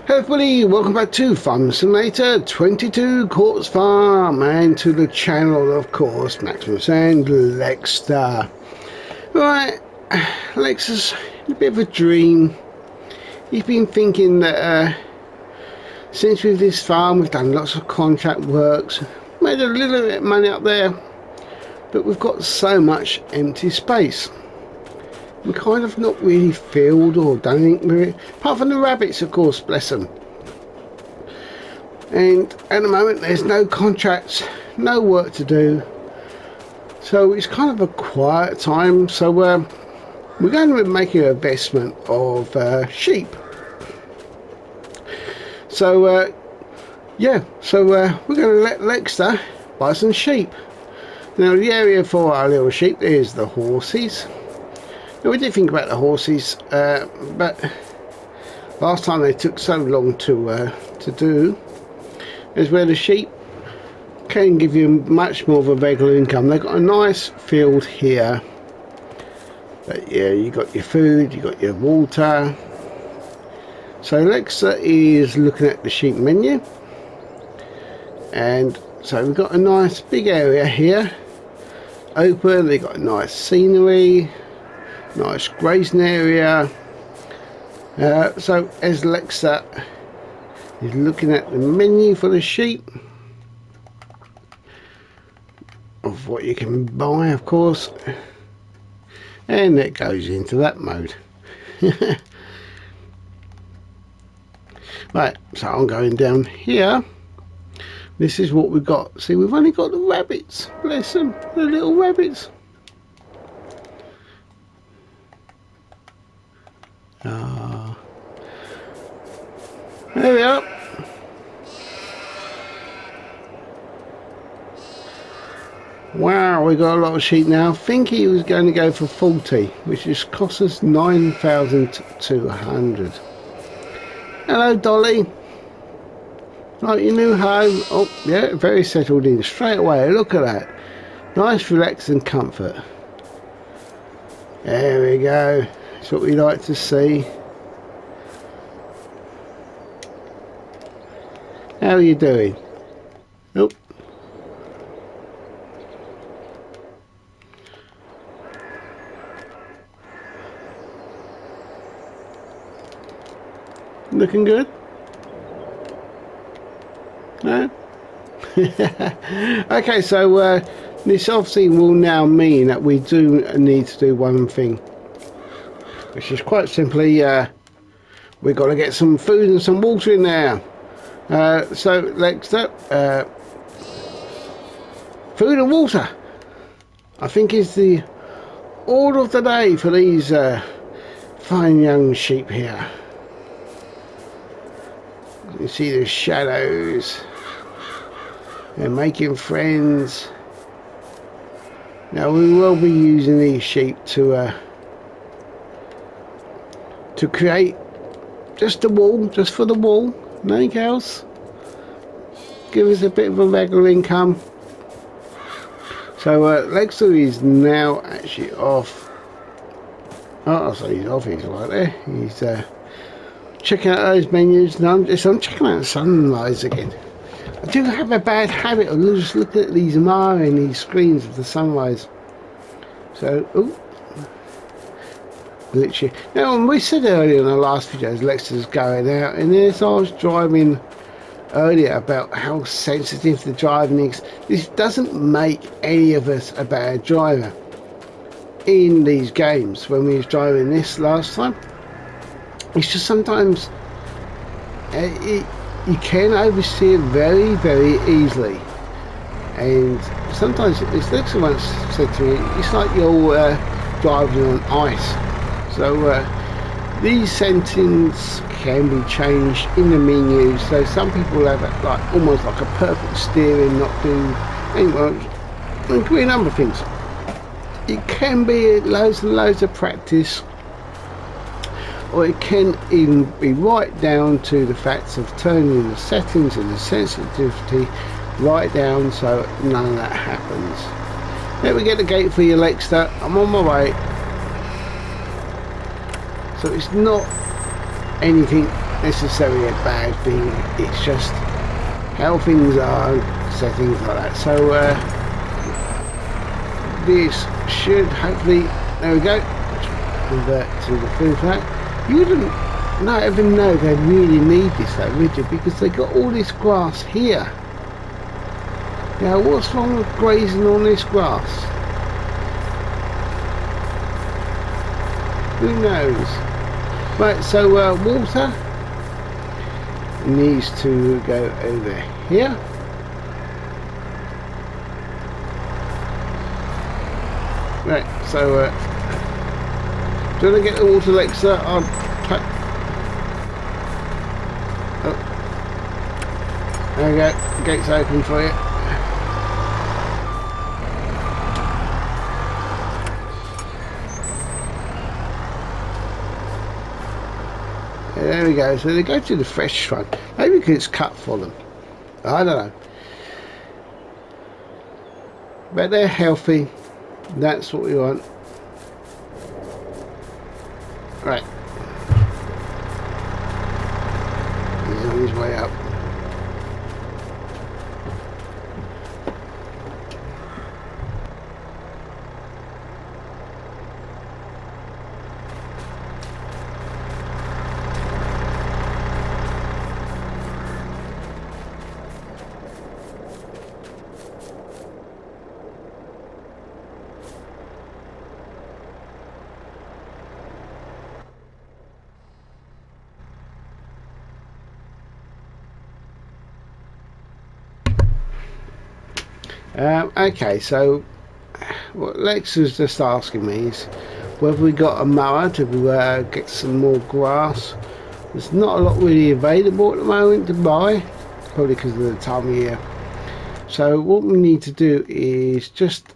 Hello everybody, welcome back to Farm Simulator 22 Quartz Farm and to the channel, of course, Maximus and Lexter. Right, Lexter's in a bit of a dream. He's been thinking that since we've this farm, we've done lots of contract works, made a little bit of money up there, but we've got so much empty space. We kind of not really filled or done anything with it, apart from the rabbits, of course, bless them. And at the moment there's no contracts, no work to do, so it's kind of a quiet time. So we're going to make an investment of sheep. So we're going to let Lexter buy some sheep. Now the area for our little sheep is the horses. Now, we did think about the horses, but last time they took so long to do, is where the sheep can give you much more of a regular income. They've got a nice field here, but yeah, you got your food, you got your water. So Alexa is looking at the sheep menu, and so we've got a nice big area here, open. They've got a nice scenery. Nice grazing area. So as Lexter is looking at the menu for the sheep, of what you can buy, of course, and it goes into that mode. Right, so I'm going down here. This is what we've got. See, we've only got the rabbits. Bless them, the little rabbits. There we are. Wow, we got a lot of sheep now. I think he was going to go for 40, which just cost us 9,200. Hello, Dolly. Like your new home. Oh, yeah, very settled in straight away. Look at that. Nice, relax and comfort. There we go. That's what we like to see. How are you doing? Nope. Looking good? No? Okay, so this obviously will now mean that we do need to do one thing, which is quite simply we've got to get some food and some water in there. So Lexter, food and water, I think, is the order of the day for these fine young sheep here. You see the shadows. They're making friends. Now we will be using these sheep to create just a wall, just for the wall. Nothing else. Give us a bit of a regular income. So Lexter is now actually off. Oh, so he's off. He's right there. He's checking out those menus. No, I'm checking out the sunrise again. I do have a bad habit of just looking at these these screens of the sunrise. So, ooh. Literally. Now, we said earlier in the last video, Lexter's going out, and as I was driving earlier about how sensitive the driving is, this doesn't make any of us a bad driver in these games. When we was driving this last time, it's just sometimes you can oversteer very, very easily, and sometimes, as Lexter once said to me, it's like you're driving on ice. So these settings can be changed in the menu. So some people have it like almost like a perfect steering, not do anyway, and do a number of things. It can be loads and loads of practice, or it can even be right down to the fact of turning the settings and the sensitivity right down so none of that happens. Let me get the gate for you, Lexter. I'm on my way. So it's not anything necessarily a bad thing. It's just how things are, settings like that. So this should hopefully, there we go, convert to the full flat. You wouldn't not even know they really need this though, would you? Because they got all this grass here. Now what's wrong with grazing on this grass? Who knows? Right, so water needs to go over here. Right, so do you want to get the water, Alexa? I'll there we go, gate's open for you. There we go, so they go to the fresh one. Maybe because it's cut for them. I don't know. But they're healthy. That's what we want. Right. He's on his way up. Okay, so what Lex was just asking me is whether we got a mower to get some more grass. There's not a lot really available at the moment to buy, probably because of the time of year. So what we need to do is just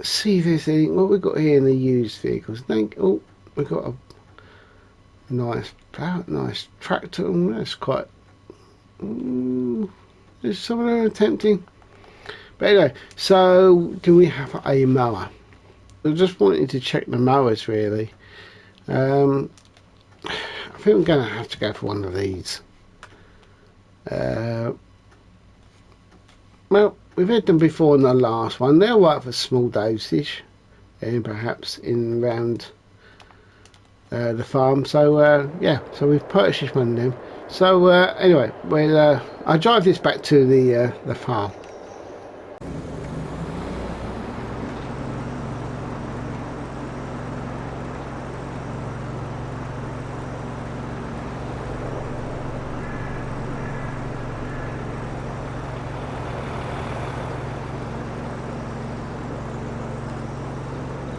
see if there's anything. What we've got here in the used vehicles. Oh, we've got a nice tractor. That's quite. There's someone attempting. But anyway, so do we have a mower? I just wanted to check the mowers really. I think I'm going to have to go for one of these. Well, we've had them before in the last one. They'll work for small dosage and perhaps in around the farm. So yeah, so we've purchased one of them. So anyway, we'll I'll drive this back to the farm.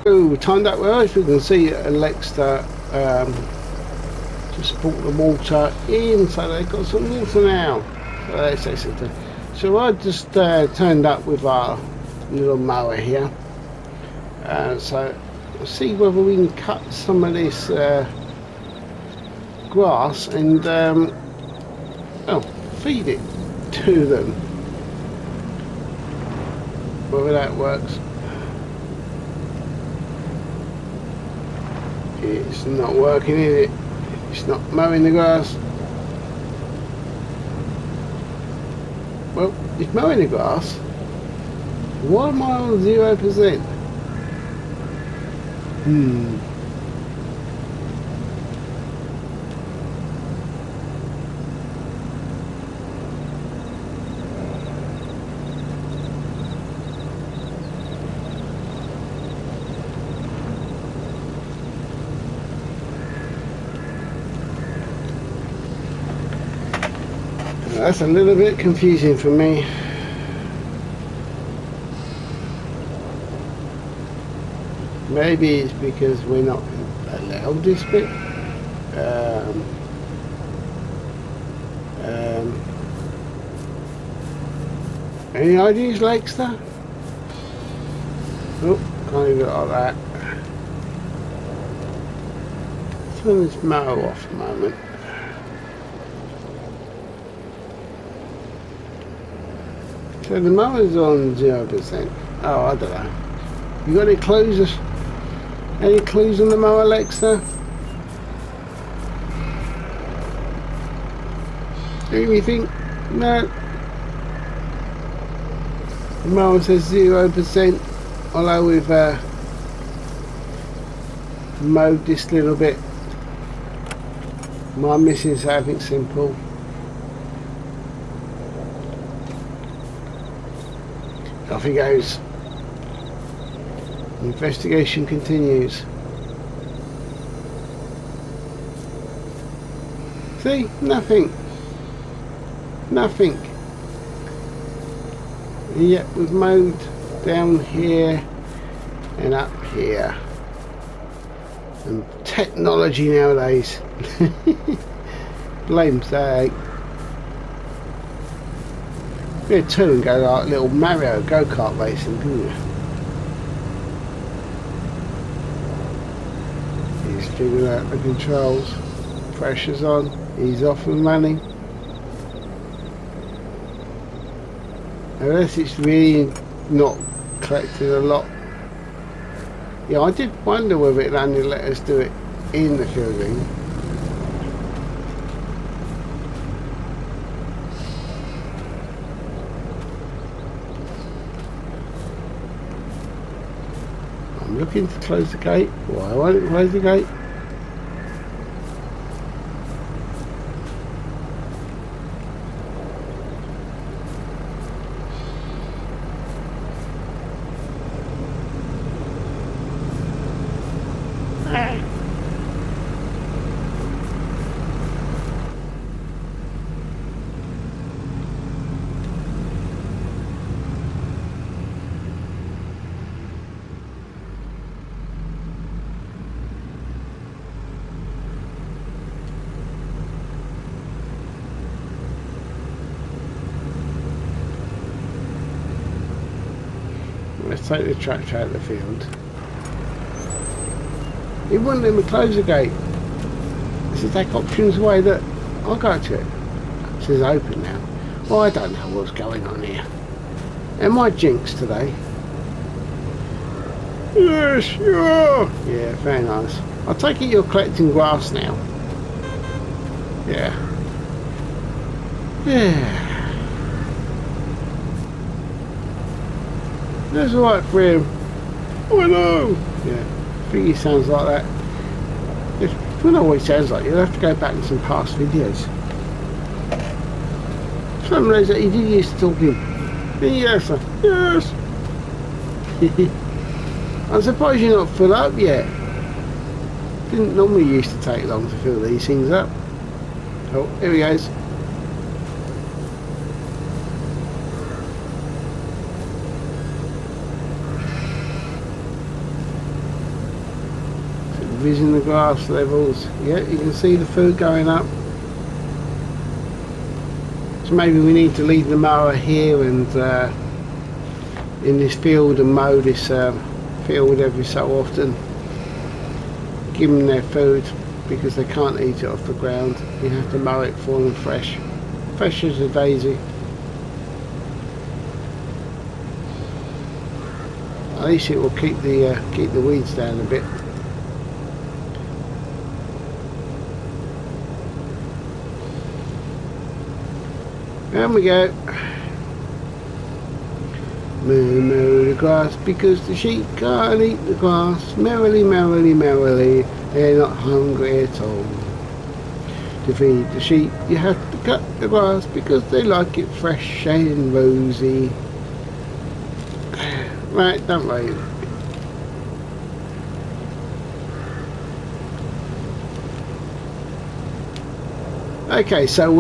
So timed up well, as we can see, Alexa just brought the water in, so they've got some water now. So that's excellent. So I just turned up with our little mower here. So we'll see whether we can cut some of this grass and feed it to them. Whether that works. It's not working, is it? It's not mowing the grass. Well, it's mowing the grass. Why am I on 0%? That's a little bit confusing for me. Maybe it's because we're not allowed this bit. Any ideas, Lakester? Oh, can't even like that. Let's turn this mower off a moment. So the mower's on 0%. Oh, I don't know. You got any clues? Any clues on the mower, Alexa? Anything? No. The mower says 0%, although we've mowed this little bit. My missus having simple. Off he goes. Investigation continues. See? Nothing. Nothing. And yet we've mowed down here and up here. And technology nowadays. Blame Zag. You had two and go like little Mario go-kart racing, couldn't you? He's figuring out the controls. Pressure's on. He's off and running. Unless it's really not collected a lot. Yeah, I did wonder whether it'd only let us do it in the fielding. I'm looking to close the gate. Why won't it close the gate? Let's take the tractor out of the field. It wouldn't let me close the gate. It says take options away. That I'll go to it. It says open now. Well, I don't know what's going on here. Am I jinxed today? Yes, you are. Yeah, very nice. I take it you're collecting grass now. Yeah. Yeah. That's alright for him. Oh, I know. Yeah, I think he sounds like that. If you don't know what he sounds like, you'll have to go back to some past videos. Some of those that he did used to talking. Yes, sir. Yes. I'm surprised you're not full up yet. Didn't normally used to take long to fill these things up. Oh, here he goes. Revising the grass levels. Yeah, you can see the food going up. So maybe we need to leave the mower here and in this field and mow this field every so often. Give them their food because they can't eat it off the ground. You have to mow it for them fresh. Fresh as a daisy. At least it will keep the weeds down a bit. There we go. Moo moo the grass because the sheep can't eat the grass. Merrily, merrily, merrily, they're not hungry at all. To feed the sheep you have to cut the grass because they like it fresh and rosy. Right, don't worry. Okay, so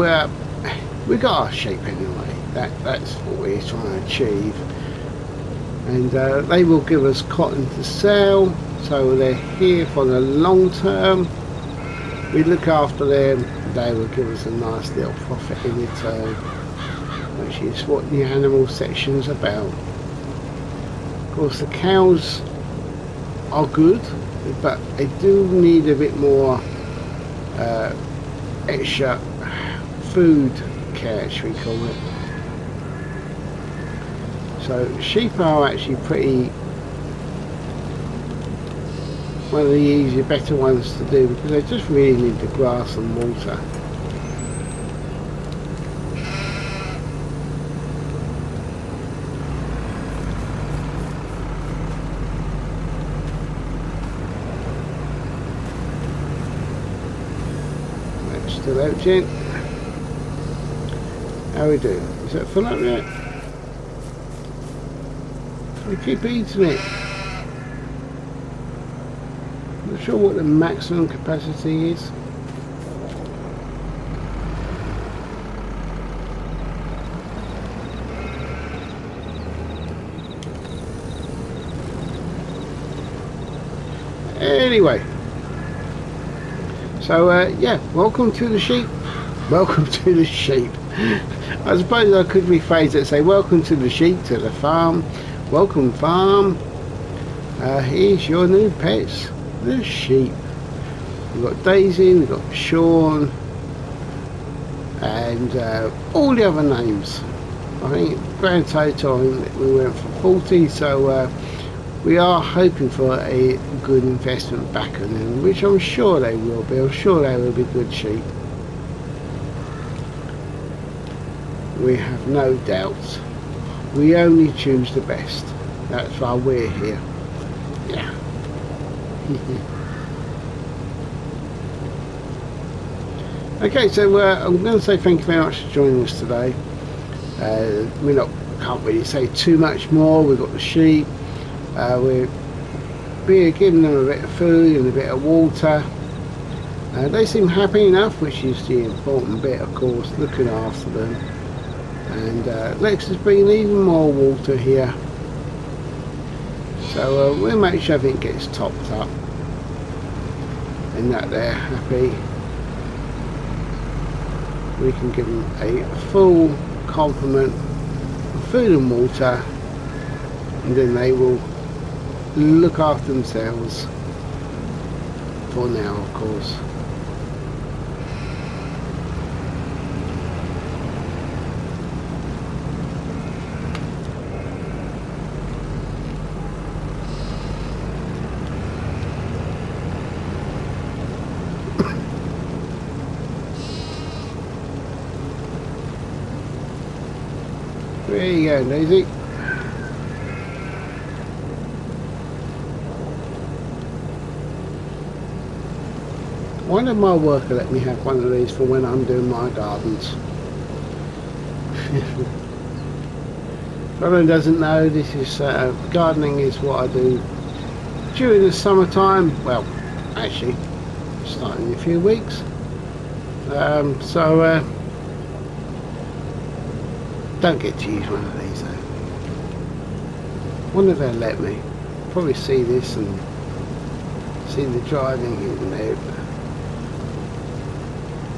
we got our sheep anyway. That's what we're trying to achieve. And they will give us cotton to sell, so they're here for the long term. We look after them, they will give us a nice little profit in return, which is what the animal section's about. Of course the cows are good, but they do need a bit more extra food care, should we call it. So sheep are actually pretty one of the easier, better ones to do because they just really need the grass and water. Still emptying. How we do? Is that full up yet? We keep eating it. Not sure what the maximum capacity is. Anyway, so yeah, welcome to the sheep. Welcome to the sheep. I suppose I could rephrase it, say welcome to the sheep, to the farm. Welcome farm. Here's your new pets, the sheep. We've got Daisy, we've got Sean, and all the other names. I think grand total we went for 40, so we are hoping for a good investment back on them, which I'm sure they will be. I'm sure they will be good sheep. We have no doubts. We only choose the best. That's why we're here. Yeah. Okay, so I'm going to say thank you very much for joining us today. Can't really say too much more. We've got the sheep. We're giving them a bit of food and a bit of water. They seem happy enough, which is the important bit, of course, looking after them. And Lex has been even more water here. So we'll make sure everything gets topped up and that they're happy. We can give them a full complement of food and water, and then they will look after themselves for now, of course. There you go, Daisy. One of my worker let me have one of these for when I'm doing my gardens. If anyone doesn't know, this is gardening is what I do during the summertime. Well, actually, starting in a few weeks. Don't get to use one of these though. Wonder if they'll let me. Probably see this and see the driving in there.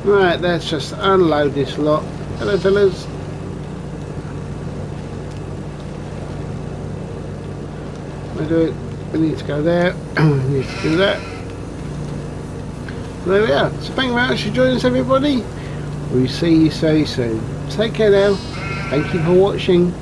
Right, let's just unload this lot. Hello fellas. We need to go there. We need to do that. There we are. So thank you very much for joining us, everybody. We'll see you very soon. Take care now. Thank you for watching.